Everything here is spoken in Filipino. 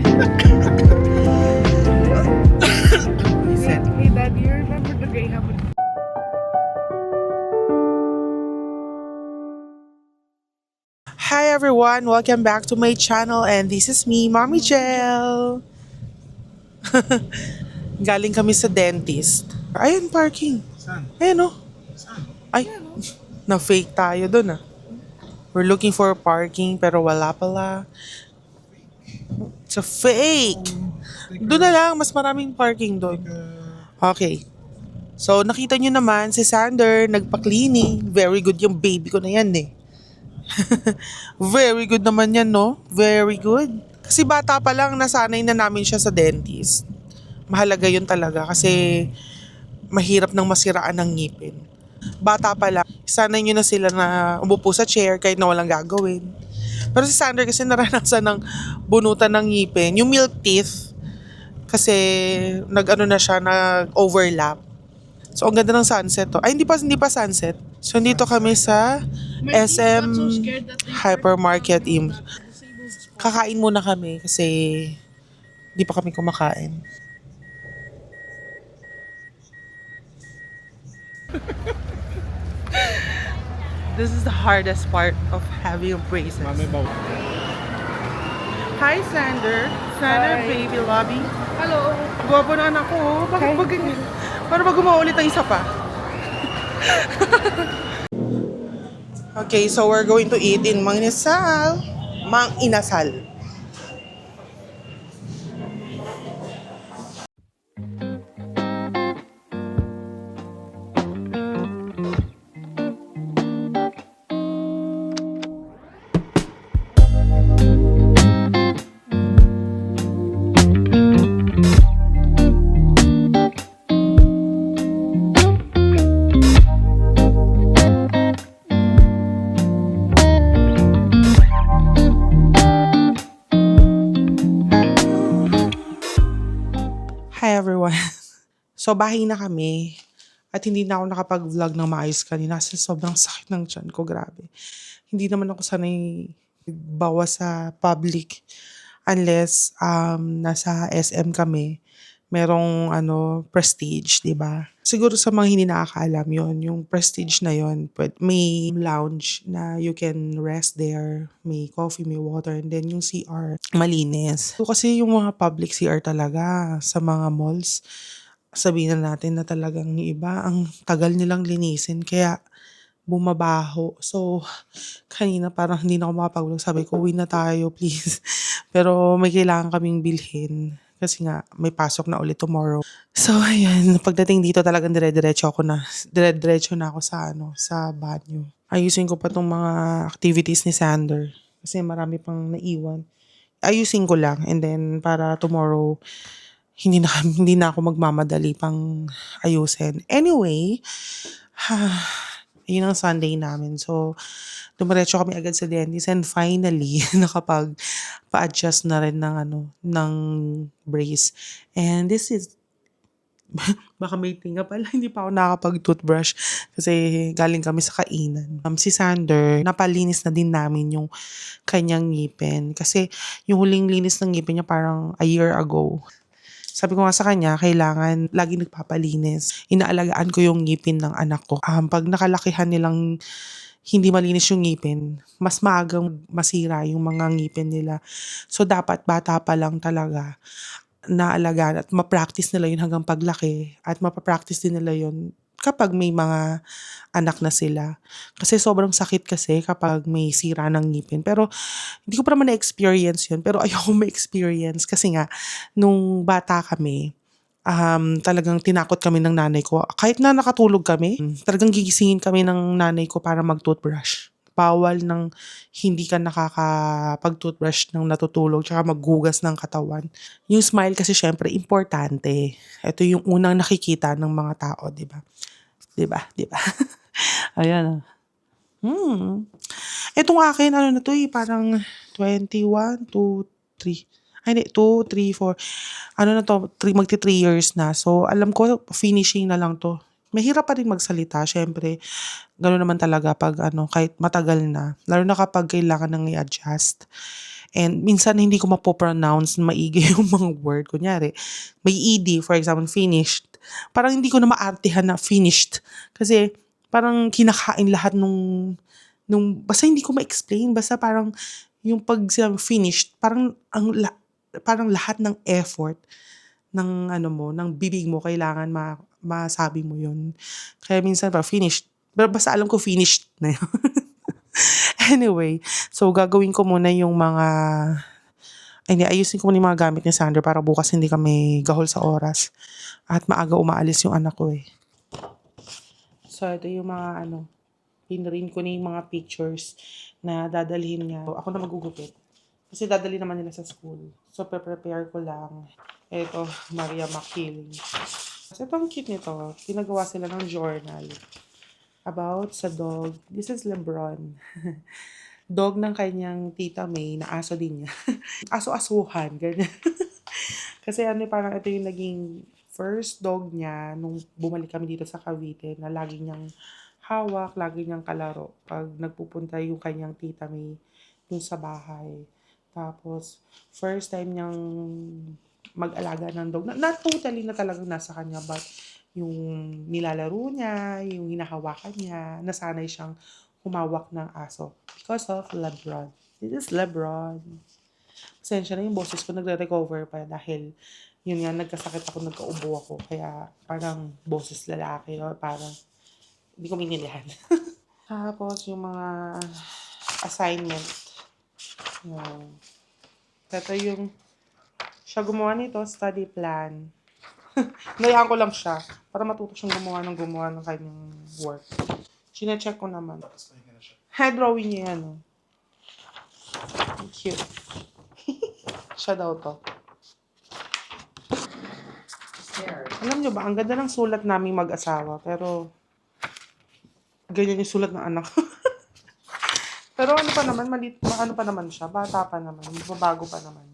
He said, Hey, Daddy, you remember the Greyhound? hi everyone, welcome back to my channel and this is me, Mommy Jel. Galing kami sa dentist. Ayun, parking. Saan? Ayun oh. Saan? Ay, na-fake tayo dun ah. We're looking for parking pero wala pala. It's a fake. Doon na lang, mas maraming parking doon. Okay. So, nakita nyo naman si Sander, nagpa-cleaning. Very good yung baby ko na yan eh. Very good naman yan, no? Very good. Kasi bata pa lang, nasanay na namin siya sa dentist. Mahalaga yun talaga kasi mahirap nang masiraan ng ngipin. Bata pa lang, sanay nyo na sila na umupo sa chair kahit na walang gagawin. Pero si Sander kasi naranasan ng bunutan ng ngipin. Yung milk teeth, kasi nag-ano na siya, nag-overlap. So, ang ganda ng sunset to. Ay, hindi pa sunset. So, dito kami sa SM Hypermarket. Kakain muna kami kasi hindi pa kami kumakain. This is the hardest part of having braces. Mami ba? Hi, Sander. Sander, Hi. baby lobby. Hello. Gwapo na anak ko. Oh. Bakit Hi. ba ganyan? Para ba gumaulit ang isa pa? Okay, so we're going to eat in Mang Inasal. Mang Inasal. Hi everyone. So bahay na kami at hindi na ako nakapag-vlog ng maayos kanina kasi sobrang sakit ng tiyan ko, grabe. Hindi naman ako sanay bawas sa public unless nasa SM kami. Merong prestige, 'di ba? Siguro sa mga hindi nakakaalam yon, yung prestige na yon, may lounge na you can rest there, may coffee, may water, and then yung CR malinis. So, kasi yung mga public CR talaga sa mga malls, sabihin na natin na talagang yung iba, ang tagal nilang linisin, kaya bumabaho. So, kanina parang hindi na ako makapag-vlog. Sabi ko, uwi na tayo, please. Pero may kailangan kaming bilhin. Kasi nga, may pasok na ulit tomorrow. So, ayun. Pagdating dito talagang dire-diretso na ako sa banyo. Ayusin ko pa tong mga activities ni Sander. Kasi marami pang naiwan. Ayusin ko lang. And then, para tomorrow, hindi na ako magmamadali pang ayusin. Anyway, yun ang Sunday namin. So, dumiretso kami agad sa dentist and finally, nakapag-pa-adjust na rin ng brace. And this is, baka may tinga pala, hindi pa ako nakakapag-toothbrush kasi galing kami sa kainan. Si Sander, napalinis na din namin yung kanyang ngipin kasi yung huling linis ng ngipin niya parang a year ago. Sabi ko nga sa kanya, kailangan lagi nagpapalinis. Inaalagaan ko yung ngipin ng anak ko. Pag nakalakihan nilang hindi malinis yung ngipin, mas maagang masira yung mga ngipin nila. So, dapat bata pa lang talaga naalagaan at ma-practice nila yun hanggang paglaki at mapapractice din nila yun kapag may mga anak na sila. Kasi sobrang sakit kasi kapag may sira ng ngipin. Pero hindi ko pa naman na-experience yun. Pero ayoko ma-experience kasi nga, nung bata kami, talagang tinakot kami ng nanay ko. Kahit na nakatulog kami, talagang gigisingin kami ng nanay ko para mag-toothbrush. Bawal ng hindi ka nakakapag-toothbrush ng natutulog tsaka maghugas ng katawan. Yung smile kasi syempre importante. Ito yung unang nakikita ng mga tao, di ba? Di ba? Di ba? Ayan. Itong akin, ano na to parang 21, 2, 3. Ay, hindi, 2, 3, 4. Ano na to, magti 3 years na. So, alam ko, finishing na lang to. Mahirap pa rin magsalita, syempre. Gano'n naman talaga pag kahit matagal na. Lalo na kapag kailangan nang i-adjust. And minsan hindi ko mapopronounce maigi yung mga word. Kunyari, may ED, for example, finished. Parang hindi ko na maartihan na finished. Kasi parang kinakain lahat basta hindi ko ma-explain. Basta parang yung pag sinabi finished, parang lahat ng effort ng ano mo, ng bibig mo kailangan masabi mo yun. Kaya minsan pa finished. Pero basta alam ko finished na yun. Anyway, so gagawin ko muna yung mga ay hindi, ayusin ko muna yung mga gamit ni Sandra para bukas hindi kami gahol sa oras. At maaga umaalis yung anak ko eh. So ito yung mga pinrint ko na yung mga pictures na dadalhin niya. So, ako na magugupit. Kasi dadali naman nila sa school. So prepare ko lang. Ito, Maria McKilling. So ito ang cute nito. Pinagawa sila ng journal about sa dog. This is Lebron. Dog ng kanyang tita May na aso din niya. Aso-asuhan, ganyan. Kasi parang ito yung naging first dog niya nung bumalik kami dito sa Cavite na lagi niyang hawak, lagi niyang kalaro pag nagpupunta yung kanyang tita May dun sa bahay. Tapos, first time niyang mag-alaga ng dog. Na totally na talagang nasa kanya, but yung nilalaro niya, yung hinahawakan niya, nasanay siyang humawak ng aso because of Lebron. This is Lebron. Pasensya na yung boses ko, nagre-recover pa dahil yun nga, nagkasakit ako, nagkaubo ako. Kaya parang boses lalaki or parang hindi ko minilihan. Tapos yung mga assignment. Yan. Ito yung siya gumawa nito, study plan. Nayaan ko lang siya para matuto siyang gumawa ng kanyang work. Sine-check ko naman. Head drawing niya yan. Cute. Siya daw to. Alam nyo ba, ang ganda ng sulat naming mag-asawa, pero ganyan yung sulat ng anak. Pero ano pa naman, ano pa naman siya, bata pa naman, babago pa naman.